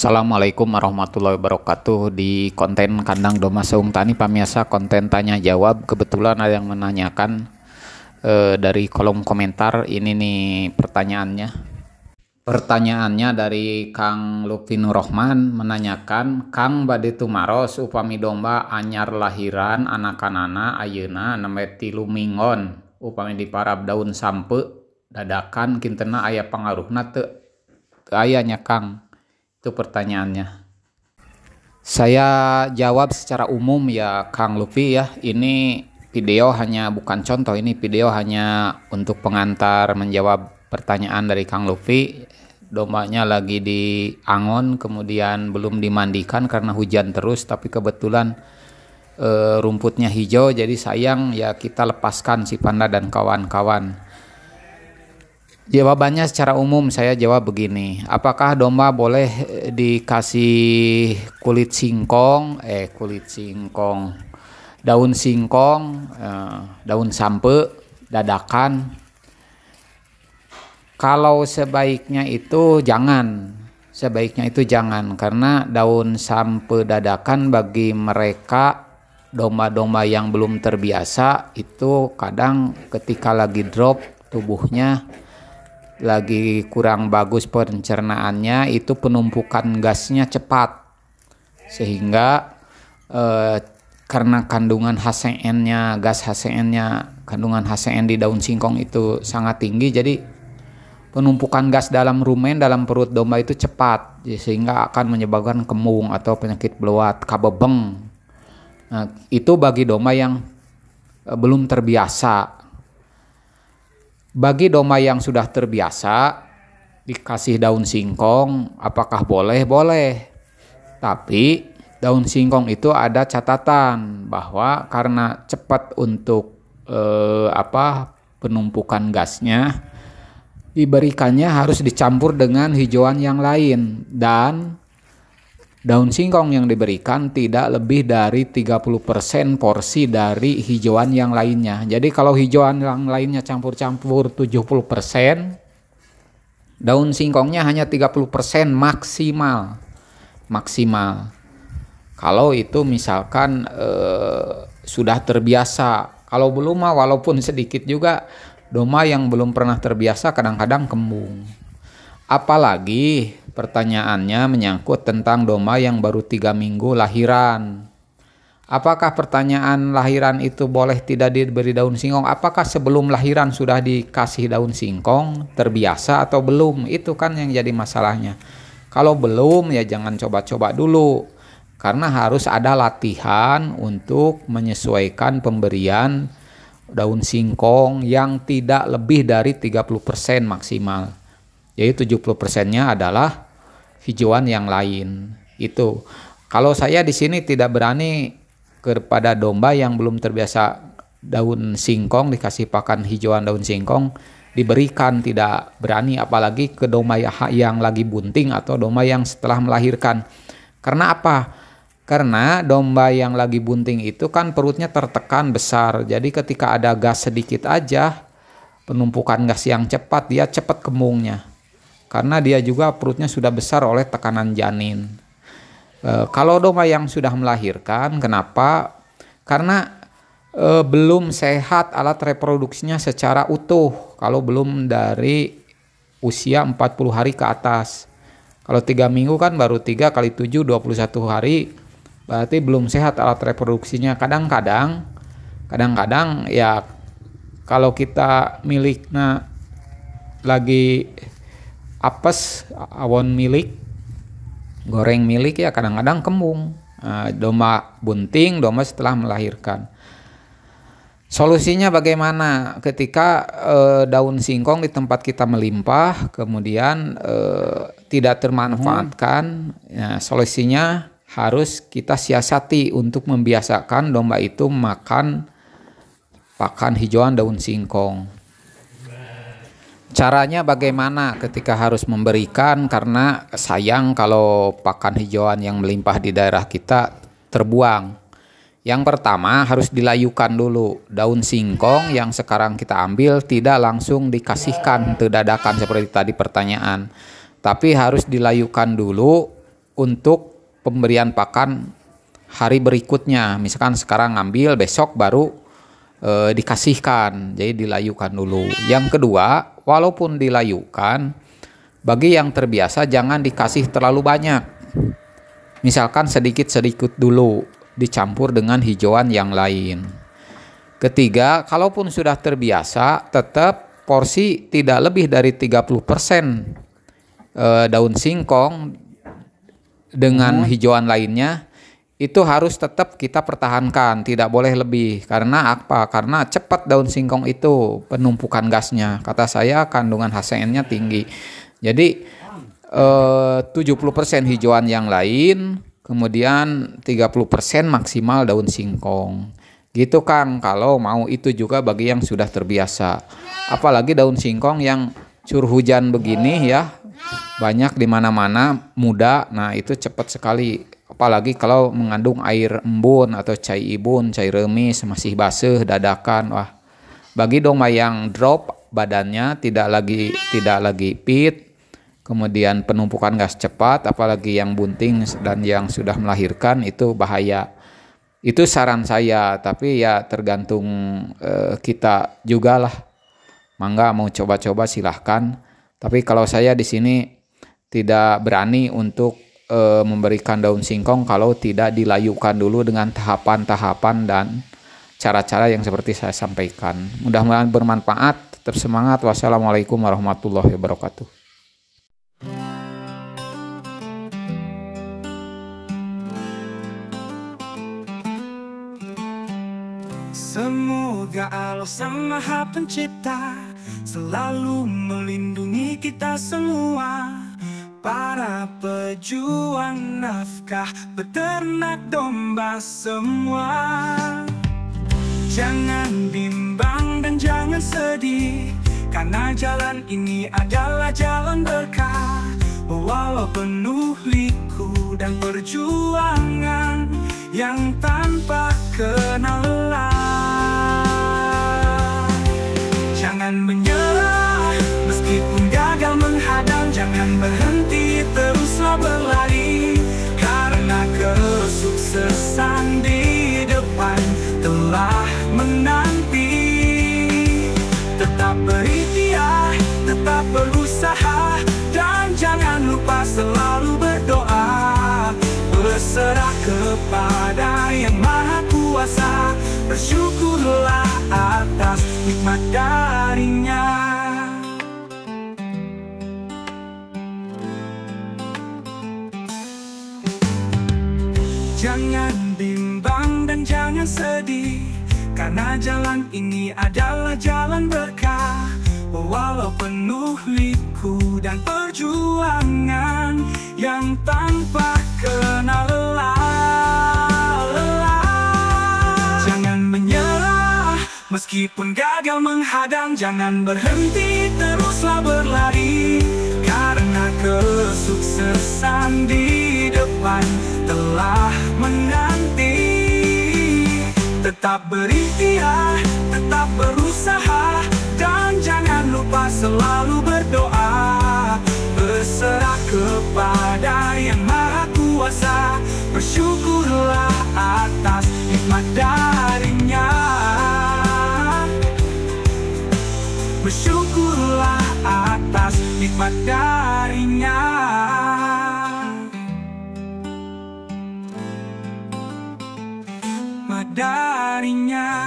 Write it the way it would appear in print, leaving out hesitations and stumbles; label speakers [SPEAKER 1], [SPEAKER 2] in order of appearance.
[SPEAKER 1] Assalamualaikum warahmatullahi wabarakatuh. Di konten kandang domba Seung Tani Pamiasa, konten tanya jawab, kebetulan ada yang menanyakan dari kolom komentar. Ini nih pertanyaannya dari Kang Lutfi Nur Rahman, menanyakan, Kang bade tumaros upami domba anyar lahiran anak-anak ayeuna nembe 3 minggon upami diparab daun sampe dadakan kintena aya pangaruhna teu ayanya Kang. Itu pertanyaannya. Saya jawab secara umum ya Kang Luffy ya. Ini video bukan contoh, ini video hanya untuk pengantar menjawab pertanyaan dari Kang Luffy. Dombanya lagi di angon, kemudian belum dimandikan karena hujan terus, tapi kebetulan rumputnya hijau, jadi sayang ya kita lepaskan si panda dan kawan-kawan. Jawabannya secara umum saya jawab begini, apakah domba boleh dikasih daun singkong, daun sampe, dadakan? Kalau sebaiknya itu jangan, karena daun sampe dadakan bagi mereka domba-domba yang belum terbiasa itu kadang ketika lagi drop tubuhnya lagi kurang bagus pencernaannya, itu penumpukan gasnya cepat, sehingga karena kandungan HCN-nya, kandungan HCN di daun singkong itu sangat tinggi, jadi penumpukan gas dalam rumen, dalam perut domba itu cepat, sehingga akan menyebabkan kembung atau penyakit beluat, kabebeng. Nah, itu bagi domba yang belum terbiasa. Bagi domba yang sudah terbiasa dikasih daun singkong, apakah boleh? Boleh. Tapi daun singkong itu ada catatan bahwa karena cepat untuk penumpukan gasnya, diberikannya harus dicampur dengan hijauan yang lain, dan daun singkong yang diberikan tidak lebih dari 30% porsi dari hijauan yang lainnya. Jadi kalau hijauan yang lainnya campur-campur 70%, daun singkongnya hanya 30% maksimal. Kalau itu misalkan sudah terbiasa. Kalau belum walaupun sedikit juga, domba yang belum pernah terbiasa kadang-kadang kembung. Apalagi pertanyaannya menyangkut tentang domba yang baru 3 minggu lahiran. Apakah pertanyaan lahiran itu boleh tidak diberi daun singkong? Apakah sebelum lahiran sudah dikasih daun singkong, terbiasa atau belum? Itu kan yang jadi masalahnya. Kalau belum ya jangan coba-coba dulu. Karena harus ada latihan untuk menyesuaikan pemberian daun singkong yang tidak lebih dari 30% maksimal. Jadi 70%-nya adalah hijauan yang lain. Itu. Kalau saya di sini tidak berani kepada domba yang belum terbiasa daun singkong, dikasih pakan hijauan daun singkong, diberikan, tidak berani, apalagi ke domba yang lagi bunting atau domba yang setelah melahirkan. Karena apa? Karena domba yang lagi bunting itu kan perutnya tertekan besar. Jadi ketika ada gas sedikit aja, penumpukan gas yang cepat, dia cepat kembungnya. Karena dia juga perutnya sudah besar oleh tekanan janin. Kalau domba yang sudah melahirkan, kenapa? Karena belum sehat alat reproduksinya secara utuh. Kalau belum dari usia 40 hari ke atas. Kalau 3 minggu kan baru 3 kali 7, 21 hari. Berarti belum sehat alat reproduksinya. Kadang-kadang ya kalau kita miliknya lagi apes, awon milik, goreng milik, ya kadang-kadang kembung. Domba bunting, domba setelah melahirkan. Solusinya bagaimana? Ketika daun singkong di tempat kita melimpah, kemudian tidak termanfaatkan, ya, solusinya harus kita siasati untuk membiasakan domba itu makan pakan hijauan daun singkong. Caranya bagaimana ketika harus memberikan, karena sayang kalau pakan hijauan yang melimpah di daerah kita terbuang. Yang pertama harus dilayukan dulu. Daun singkong yang sekarang kita ambil tidak langsung dikasihkan dadakan seperti tadi pertanyaan. Tapi harus dilayukan dulu untuk pemberian pakan hari berikutnya. Misalkan sekarang ngambil, besok baru dikasihkan, jadi dilayukan dulu. Yang kedua, walaupun dilayukan, bagi yang terbiasa jangan dikasih terlalu banyak. Misalkan sedikit-sedikit dulu, dicampur dengan hijauan yang lain. Ketiga, kalaupun sudah terbiasa, tetap porsi tidak lebih dari 30% daun singkong dengan hijauan lainnya. Itu harus tetap kita pertahankan, tidak boleh lebih. Karena apa? Karena cepat daun singkong itu penumpukan gasnya. Kata saya kandungan HCN-nya tinggi. Jadi 70% hijauan yang lain, kemudian 30% maksimal daun singkong. Gitu Kang, kalau mau itu juga bagi yang sudah terbiasa. Apalagi daun singkong yang curah hujan begini ya, banyak di mana-mana, muda. Nah, itu cepat sekali. Apalagi kalau mengandung air embun atau cai ibun, cai remis, masih basuh dadakan. Wah, bagi domba yang drop badannya tidak lagi fit, kemudian penumpukan gas cepat, apalagi yang bunting dan yang sudah melahirkan, itu bahaya. Itu saran saya, tapi ya tergantung kita juga lah. Mangga mau coba-coba silahkan. Tapi kalau saya di sini tidak berani untuk memberikan daun singkong kalau tidak dilayukan dulu dengan tahapan-tahapan dan cara-cara yang seperti saya sampaikan. Mudah-mudahan bermanfaat. Tetap semangat. Wassalamualaikum warahmatullahi wabarakatuh.
[SPEAKER 2] Semoga Allah Sang Maha Pencipta selalu melindungi kita semua, para pejuang nafkah peternak domba semua. Jangan bimbang dan jangan sedih, karena jalan ini adalah jalan berkah. Walau penuh liku dan perjuangan yang tanpa kenal lelah. Jangan menyerah meskipun gagal menghadang, jangan berhenti, teruslah berlari, karena kesuksesan di depan telah menanti. Tetap berikhtiar, tetap berusaha, dan jangan lupa selalu berdoa. Berserah kepada Yang Maha Kuasa, bersyukurlah atas nikmat darinya. Jangan bimbang dan jangan sedih, karena jalan ini adalah jalan berkah. Walau penuh liku dan perjuangan yang tanpa kenal lelah. Jangan menyerah meskipun gagal menghadang, jangan berhenti, teruslah berlari, karena kesuksesan di depan telah menanti. Tetap berikhtiar, tetap berusaha, dan jangan lupa selalu berdoa. Berserah kepada Yang Maha Kuasa, bersyukurlah atas nikmat darinya. Bersyukurlah atas nikmat darinya. Nikmat darinya.